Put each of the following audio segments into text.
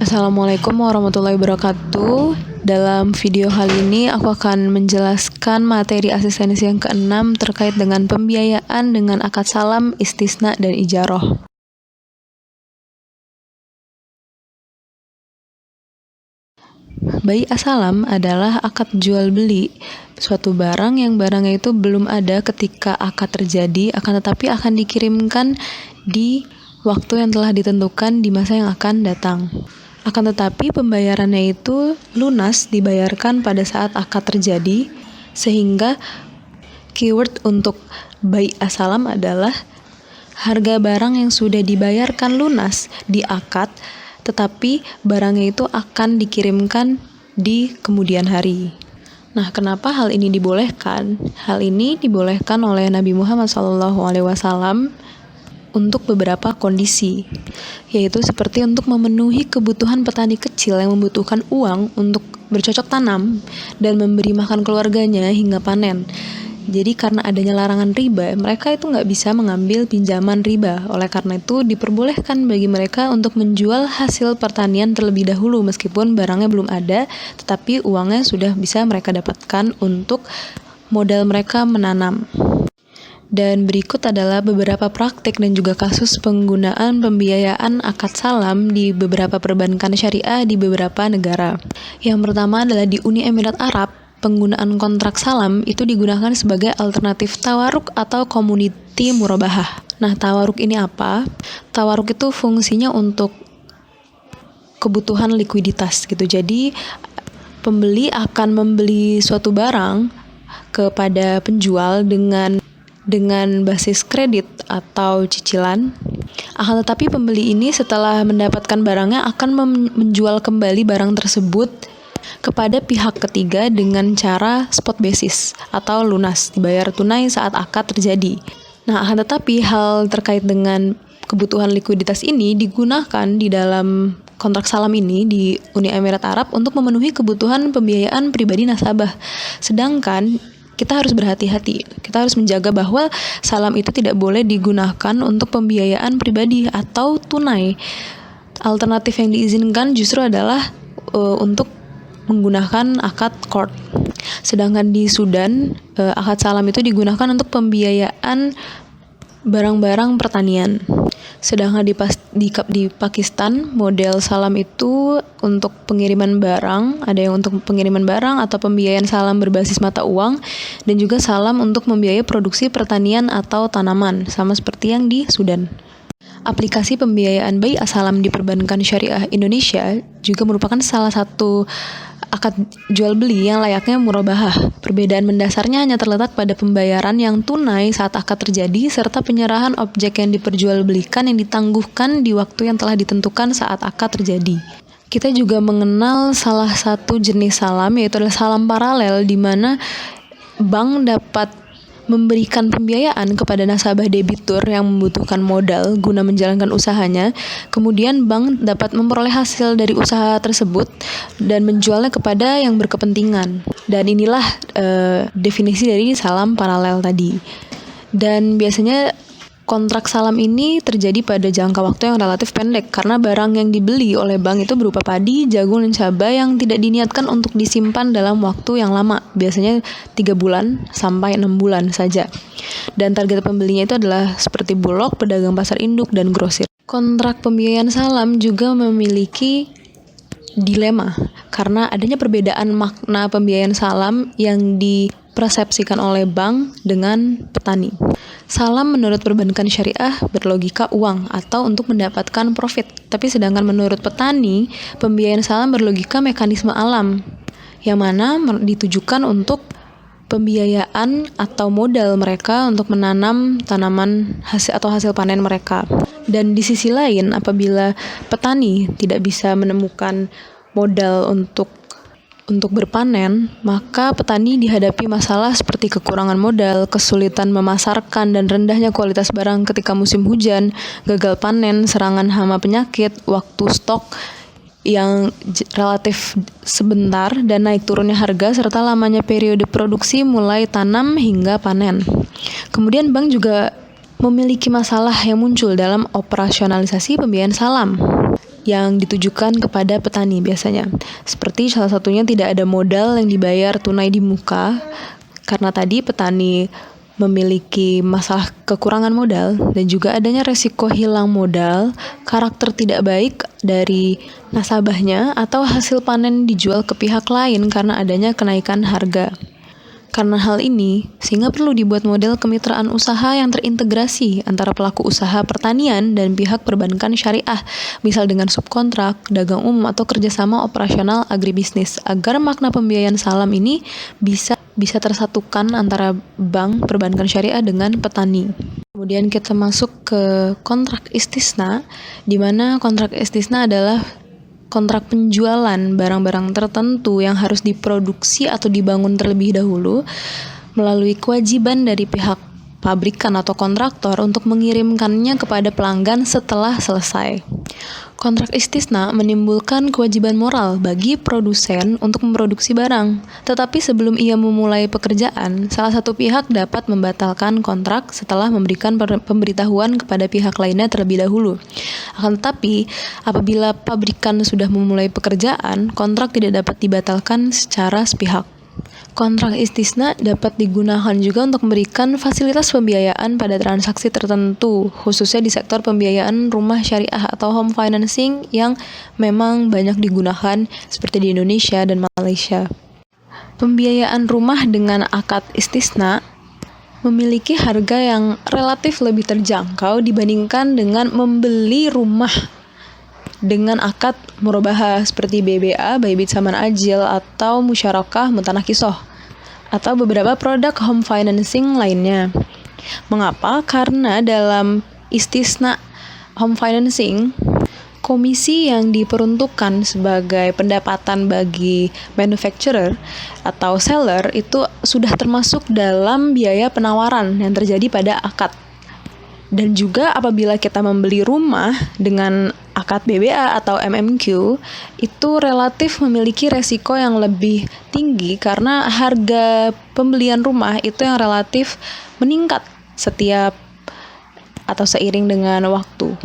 Assalamualaikum warahmatullahi wabarakatuh. Dalam video kali ini aku akan menjelaskan materi asistensi yang keenam terkait dengan pembiayaan dengan akad salam, istisna, dan ijaroh. Bai asalam adalah akad jual beli suatu barang yang barangnya itu belum ada ketika akad terjadi, akan tetapi akan dikirimkan di waktu yang telah ditentukan di masa yang akan datang. Akan tetapi pembayarannya itu lunas dibayarkan pada saat akad terjadi, sehingga keyword untuk bai asalam adalah harga barang yang sudah dibayarkan lunas di akad, tetapi barangnya itu akan dikirimkan di kemudian hari. Nah, kenapa hal ini dibolehkan? Hal ini dibolehkan oleh Nabi Muhammad SAW untuk beberapa kondisi, yaitu seperti untuk memenuhi kebutuhan petani kecil yang membutuhkan uang untuk bercocok tanam dan memberi makan keluarganya hingga panen. Jadi karena adanya larangan riba, mereka itu nggak bisa mengambil pinjaman riba. Oleh karena itu diperbolehkan bagi mereka untuk menjual hasil pertanian terlebih dahulu meskipun barangnya belum ada, tetapi uangnya sudah bisa mereka dapatkan untuk modal mereka menanam. Dan berikut adalah beberapa praktik dan juga kasus penggunaan pembiayaan akad salam di beberapa perbankan syariah di beberapa negara. Yang pertama adalah di Uni Emirat Arab, penggunaan kontrak salam itu digunakan sebagai alternatif tawaruk atau community murabahah. Nah, tawaruk ini apa? Tawaruk itu fungsinya untuk kebutuhan likuiditas gitu. Jadi, pembeli akan membeli suatu barang kepada penjual dengan basis kredit atau cicilan. Akan tetapi pembeli ini setelah mendapatkan barangnya akan menjual kembali barang tersebut kepada pihak ketiga dengan cara spot basis atau lunas, dibayar tunai saat akad terjadi. Nah, akan tetapi hal terkait dengan kebutuhan likuiditas ini digunakan di dalam kontrak salam ini di Uni Emirat Arab untuk memenuhi kebutuhan pembiayaan pribadi nasabah. Sedangkan kita harus berhati-hati. Kita harus menjaga bahwa salam itu tidak boleh digunakan untuk pembiayaan pribadi atau tunai. Alternatif yang diizinkan justru adalah untuk menggunakan akad qard. Sedangkan di Sudan, akad salam itu digunakan untuk pembiayaan barang-barang pertanian. Sedangkan di Pakistan, model salam itu untuk pengiriman barang, ada yang untuk pengiriman barang atau pembiayaan salam berbasis mata uang, dan juga salam untuk membiayai produksi pertanian atau tanaman, sama seperti yang di Sudan. Aplikasi pembiayaan bai asalam di perbankan syariah Indonesia juga merupakan salah satu akad jual beli yang layaknya murabahah. Perbedaan mendasarnya hanya terletak pada pembayaran yang tunai saat akad terjadi serta penyerahan objek yang diperjualbelikan yang ditangguhkan di waktu yang telah ditentukan saat akad terjadi. Kita juga mengenal salah satu jenis salam, yaitu adalah salam paralel, di mana bank dapat memberikan pembiayaan kepada nasabah debitur yang membutuhkan modal guna menjalankan usahanya. Kemudian bank dapat memperoleh hasil dari usaha tersebut dan menjualnya kepada yang berkepentingan. Dan inilah definisi dari salam paralel tadi. Dan biasanya kontrak salam ini terjadi pada jangka waktu yang relatif pendek karena barang yang dibeli oleh bank itu berupa padi, jagung, dan cabai yang tidak diniatkan untuk disimpan dalam waktu yang lama, biasanya 3 bulan sampai 6 bulan saja. Dan target pembelinya itu adalah seperti bulog, pedagang pasar induk, dan grosir. Kontrak pembiayaan salam juga memiliki dilema karena adanya perbedaan makna pembiayaan salam yang dipersepsikan oleh bank dengan petani. Salam menurut perbankan syariah berlogika uang atau untuk mendapatkan profit. Tapi sedangkan menurut petani, pembiayaan salam berlogika mekanisme alam, yang mana ditujukan untuk pembiayaan atau modal mereka untuk menanam tanaman hasil panen mereka. Dan di sisi lain, apabila petani tidak bisa menemukan modal untuk berpanen, maka petani dihadapi masalah seperti kekurangan modal, kesulitan memasarkan, dan rendahnya kualitas barang ketika musim hujan, gagal panen, serangan hama penyakit, waktu stok yang relatif sebentar, dan naik turunnya harga, serta lamanya periode produksi mulai tanam hingga panen. Kemudian bank juga memiliki masalah yang muncul dalam operasionalisasi pembiayaan salam. yang ditujukan kepada petani biasanya. Seperti salah satunya tidak ada modal yang dibayar tunai di muka, karena tadi petani memiliki masalah kekurangan modal dan juga adanya resiko hilang modal, karakter tidak baik dari nasabahnya, atau hasil panen dijual ke pihak lain karena adanya kenaikan harga. Karena hal ini, sehingga perlu dibuat model kemitraan usaha yang terintegrasi antara pelaku usaha pertanian dan pihak perbankan syariah, misal dengan subkontrak, dagang umum, atau kerjasama operasional agribisnis, agar makna pembiayaan salam ini bisa tersatukan antara bank perbankan syariah dengan petani. Kemudian kita masuk ke kontrak istisna, di mana kontrak istisna adalah kontrak penjualan barang-barang tertentu yang harus diproduksi atau dibangun terlebih dahulu melalui kewajiban dari pihak pabrikan atau kontraktor untuk mengirimkannya kepada pelanggan setelah selesai. Kontrak istisna menimbulkan kewajiban moral bagi produsen untuk memproduksi barang. Tetapi sebelum ia memulai pekerjaan, salah satu pihak dapat membatalkan kontrak setelah memberikan pemberitahuan kepada pihak lainnya terlebih dahulu. Akan tetapi, apabila pabrikan sudah memulai pekerjaan, kontrak tidak dapat dibatalkan secara sepihak. Kontrak istisna dapat digunakan juga untuk memberikan fasilitas pembiayaan pada transaksi tertentu, khususnya di sektor pembiayaan rumah syariah atau home financing yang memang banyak digunakan seperti di Indonesia dan Malaysia. Pembiayaan rumah dengan akad istisna memiliki harga yang relatif lebih terjangkau dibandingkan dengan membeli rumah dengan akad murabahah seperti BBA, Bait Saman Ajil, atau Musyarakah Mutanakisoh, atau beberapa produk home financing lainnya. Mengapa? Karena dalam istisna home financing, komisi yang diperuntukkan sebagai pendapatan bagi manufacturer atau seller itu sudah termasuk dalam biaya penawaran yang terjadi pada akad. Dan juga apabila kita membeli rumah dengan akad BBA atau MMQ, itu relatif memiliki resiko yang lebih tinggi karena harga pembelian rumah itu yang relatif meningkat setiap atau seiring dengan waktu.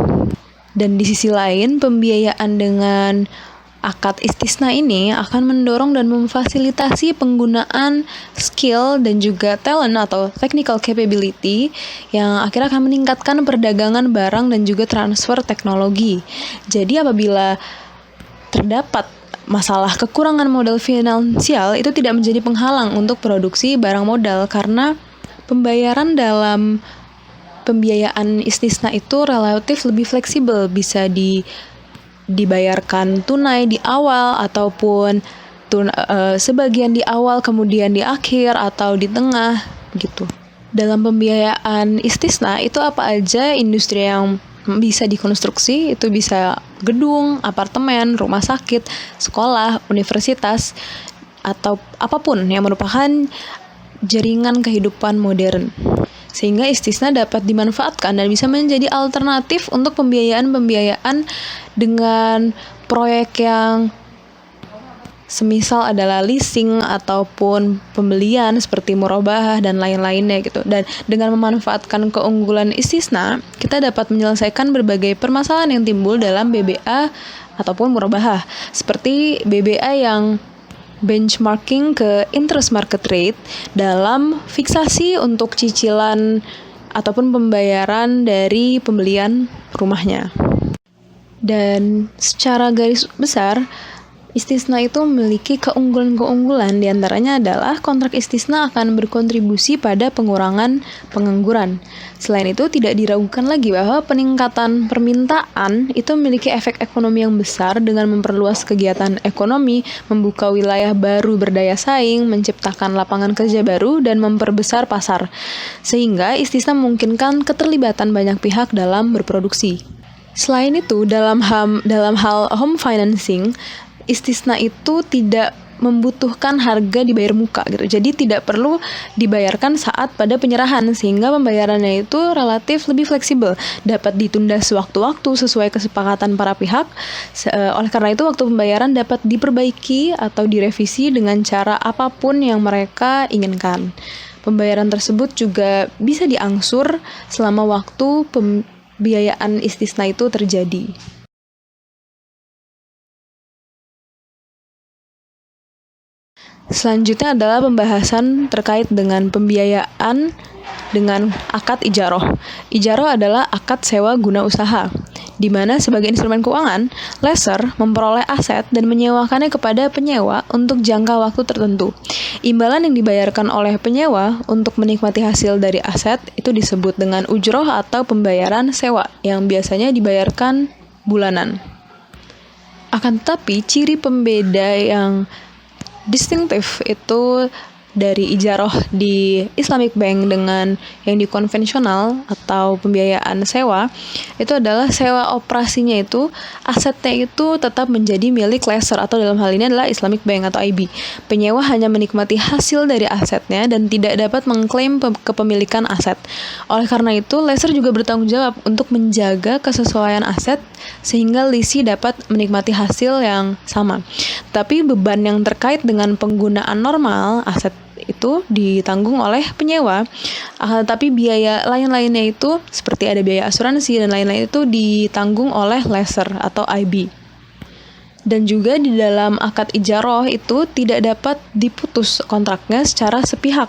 Dan di sisi lain, pembiayaan dengan akad istisna ini akan mendorong dan memfasilitasi penggunaan skill dan juga talent atau technical capability yang akhirnya akan meningkatkan perdagangan barang dan juga transfer teknologi. Jadi apabila terdapat masalah kekurangan modal finansial, itu tidak menjadi penghalang untuk produksi barang modal karena pembayaran dalam pembiayaan istisna itu relatif lebih fleksibel, bisa dibayarkan tunai di awal ataupun sebagian di awal kemudian di akhir atau di tengah gitu. Dalam pembiayaan istisna itu apa aja industri yang bisa dikonstruksi, itu bisa gedung, apartemen, rumah sakit, sekolah, universitas, atau apapun yang merupakan jaringan kehidupan modern. Sehingga istisna dapat dimanfaatkan dan bisa menjadi alternatif untuk pembiayaan dengan proyek yang semisal adalah leasing ataupun pembelian seperti murabahah dan lain-lainnya gitu. Dan dengan memanfaatkan keunggulan istisna, kita dapat menyelesaikan berbagai permasalahan yang timbul dalam BBA ataupun murabahah. Seperti BBA yang benchmarking ke interest market rate dalam fiksasi untuk cicilan ataupun pembayaran dari pembelian rumahnya. Dan secara garis besar, istisna itu memiliki keunggulan-keunggulan, diantaranya adalah kontrak istisna akan berkontribusi pada pengurangan pengangguran. Selain itu, tidak diragukan lagi bahwa peningkatan permintaan itu memiliki efek ekonomi yang besar dengan memperluas kegiatan ekonomi, membuka wilayah baru berdaya saing, menciptakan lapangan kerja baru, dan memperbesar pasar. Sehingga istisna memungkinkan keterlibatan banyak pihak dalam berproduksi. Selain itu, dalam hal home financing, istisna itu tidak membutuhkan harga dibayar muka gitu. Jadi tidak perlu dibayarkan saat pada penyerahan, sehingga pembayarannya itu relatif lebih fleksibel, dapat ditunda sewaktu-waktu sesuai kesepakatan para pihak. Oleh karena itu waktu pembayaran dapat diperbaiki atau direvisi dengan cara apapun yang mereka inginkan. Pembayaran tersebut juga bisa diangsur selama waktu pembiayaan istisna itu terjadi. Selanjutnya adalah pembahasan terkait dengan pembiayaan dengan akad ijaroh. Ijaroh adalah akad sewa guna usaha, di mana sebagai instrumen keuangan, lessor memperoleh aset dan menyewakannya kepada penyewa untuk jangka waktu tertentu. Imbalan yang dibayarkan oleh penyewa untuk menikmati hasil dari aset itu disebut dengan ujroh atau pembayaran sewa, yang biasanya dibayarkan bulanan. Akan tetapi, ciri pembeda yang distinktif itu dari ijaroh di Islamic Bank dengan yang di konvensional atau pembiayaan sewa, itu adalah sewa operasinya itu, asetnya itu tetap menjadi milik lessor atau dalam hal ini adalah Islamic Bank atau IB. Penyewa hanya menikmati hasil dari asetnya dan tidak dapat mengklaim kepemilikan aset. Oleh karena itu, lessor juga bertanggung jawab untuk menjaga kesesuaian aset sehingga lessee dapat menikmati hasil yang sama. Tapi beban yang terkait dengan penggunaan normal aset itu ditanggung oleh penyewa. Tapi biaya lain-lainnya itu seperti ada biaya asuransi dan lain-lain itu ditanggung oleh lessor atau IB. Dan juga di dalam akad ijaroh itu tidak dapat diputus kontraknya secara sepihak.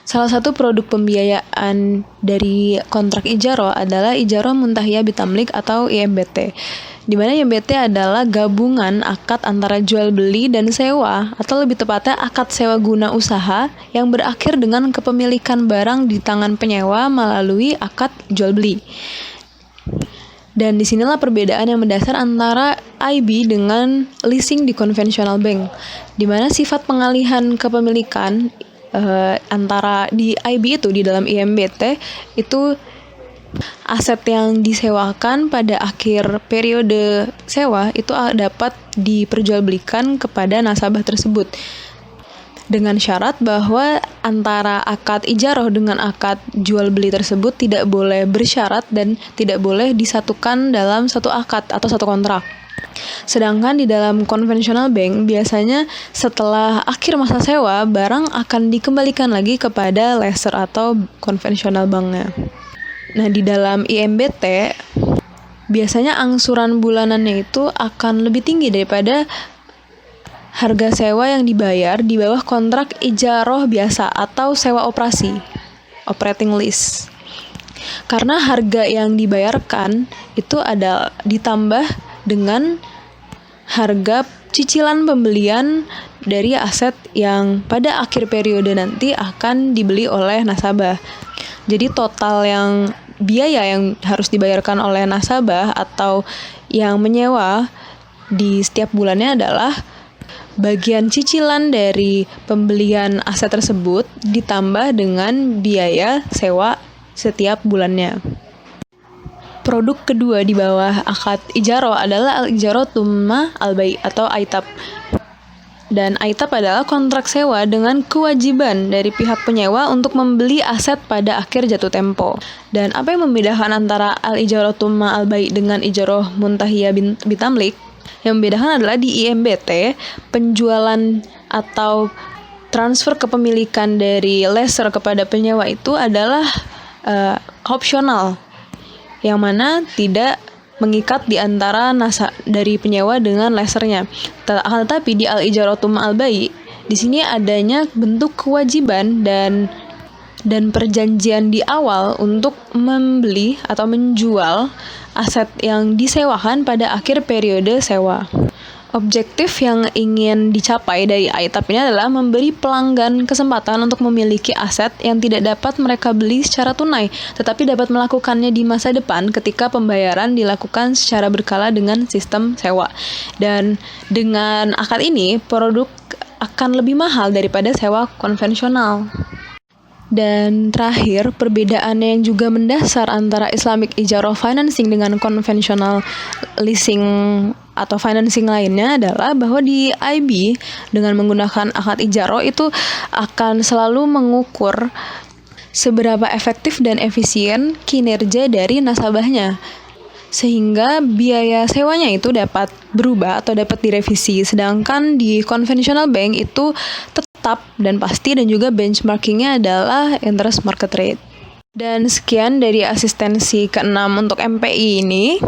Salah satu produk pembiayaan dari kontrak ijaroh adalah ijaroh muntahiyah bitamlik atau IMBT, di mana IMBT adalah gabungan akad antara jual beli dan sewa, atau lebih tepatnya akad sewa guna usaha yang berakhir dengan kepemilikan barang di tangan penyewa melalui akad jual beli. Dan disinilah perbedaan yang mendasar antara IB dengan leasing di konvensional bank, di mana sifat pengalihan kepemilikan antara di IB itu di dalam IMBT itu aset yang disewakan pada akhir periode sewa itu dapat diperjualbelikan kepada nasabah tersebut dengan syarat bahwa antara akad ijaroh dengan akad jual beli tersebut tidak boleh bersyarat dan tidak boleh disatukan dalam satu akad atau satu kontrak. Sedangkan di dalam konvensional bank, biasanya setelah akhir masa sewa, barang akan dikembalikan lagi kepada lessor atau konvensional banknya. Nah, di dalam IMBT, biasanya angsuran bulanannya itu akan lebih tinggi daripada harga sewa yang dibayar di bawah kontrak ijaroh biasa atau sewa operasi, operating lease. Karena harga yang dibayarkan itu ada ditambah dengan harga cicilan pembelian dari aset yang pada akhir periode nanti akan dibeli oleh nasabah. Jadi total yang biaya yang harus dibayarkan oleh nasabah atau yang menyewa di setiap bulannya adalah bagian cicilan dari pembelian aset tersebut ditambah dengan biaya sewa setiap bulannya. Produk kedua di bawah akad ijaroh adalah al-ijaroh tsumma al-bai' atau aitab. Dan aitab adalah kontrak sewa dengan kewajiban dari pihak penyewa untuk membeli aset pada akhir jatuh tempo. Dan apa yang membedakan antara al-ijaroh tsumma al-bai' dengan ijaroh muntahiyah bitamlik? Yang membedakan adalah di IMBT, penjualan atau transfer kepemilikan dari lessor kepada penyewa itu adalah opsional, yang mana tidak mengikat di antara dari penyewa dengan lessernya. Tetapi di al-ijaroh tsumma al-bai' di sini adanya bentuk kewajiban dan perjanjian di awal untuk membeli atau menjual aset yang disewakan pada akhir periode sewa. Objektif yang ingin dicapai dari aitab ini adalah memberi pelanggan kesempatan untuk memiliki aset yang tidak dapat mereka beli secara tunai, tetapi dapat melakukannya di masa depan ketika pembayaran dilakukan secara berkala dengan sistem sewa. Dan dengan akad ini, produk akan lebih mahal daripada sewa konvensional. Dan terakhir, perbedaan yang juga mendasar antara Islamic Ijarah Financing dengan konvensional leasing atau financing lainnya adalah bahwa di IB dengan menggunakan akad ijarah itu akan selalu mengukur seberapa efektif dan efisien kinerja dari nasabahnya, sehingga biaya sewanya itu dapat berubah atau dapat direvisi. Sedangkan di conventional bank itu tetap dan pasti, dan juga benchmarkingnya adalah interest market rate. Dan sekian dari asistensi ke-6 untuk MPI ini.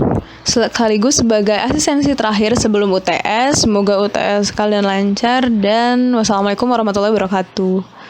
sekaligus sebagai asistensi terakhir sebelum UTS. Semoga UTS kalian lancar dan wassalamualaikum warahmatullahi wabarakatuh.